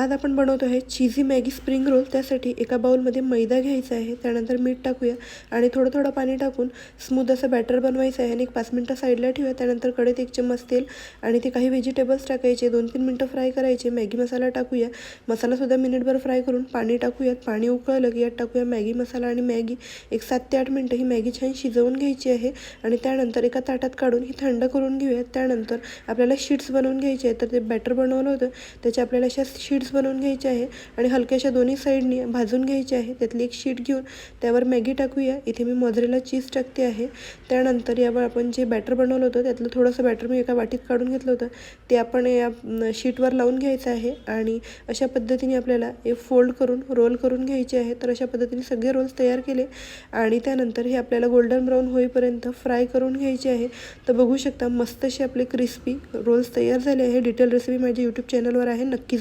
आज आपण बनवतो आहे चीझी मॅगी स्प्रिंग रोल। त्यासाठी एका बाउलमध्ये मैदा घ्यायचा आहे, त्यानंतर मीठ टाकूया आणि थोडं थोडं पाणी टाकून स्मूथ असं बॅटर बनवायचं आहे आणि एक 5 मिनिटं साईडला ठेवूया। त्यानंतर कढईत 1 चम्मच तेल आणि ते काही व्हेजिटेबल्स टाकायचे, 2-3 मिनिटं फ्राय करायचे। मॅगी मसाला टाकूया, मसालासुद्धा मिनिटभर फ्राय करून पाणी टाकूयात। पाणी उकळलं की यात टाकूया मॅगी मसाला आणि मॅगी। एक 7 ते 8 मिनिटं ही मॅगी छान शिजवून घ्यायची आहे आणि त्यानंतर एका ताटात काढून ही थंड करून घेऊयात। त्यानंतर आपल्याला शीट्स बनवून घ्यायचे आहेत, तर ते बॅटर बनवलं होतं त्याचे आपल्याला अशा शीट्स बनवून घ्यायचे आहे आणि हलक्याशा दोन्ही साईडनी भाजून घ्यायचे आहे। त्यातली एक शीट घेऊन त्यावर मॅगी टाकूया। इथे मी मोझरेला चीज टाकते आहे। त्यानंतर यावर आपण जे बॅटर बनवलं होतं त्यातलं थोडंसं बॅटर मी एका वाटीत काढून घेतलं होतं, ते आपण या शीटवर लावून घ्यायचं आहे आणि अशा पद्धतीने आपल्याला हे फोल्ड करून रोल करून घ्यायचे आहे। तर अशा पद्धतीने सगळे रोल्स तयार केले आणि त्यानंतर हे आपल्याला गोल्डन ब्राऊन होईपर्यंत फ्राय करून घ्यायचे आहे। तर बघू शकता मस्त असे आपले क्रिस्पी रोल्स तयार झाले आहे। डिटेल रेसिपी माझ्या यूट्यूब चॅनलवर आहे, नक्कीच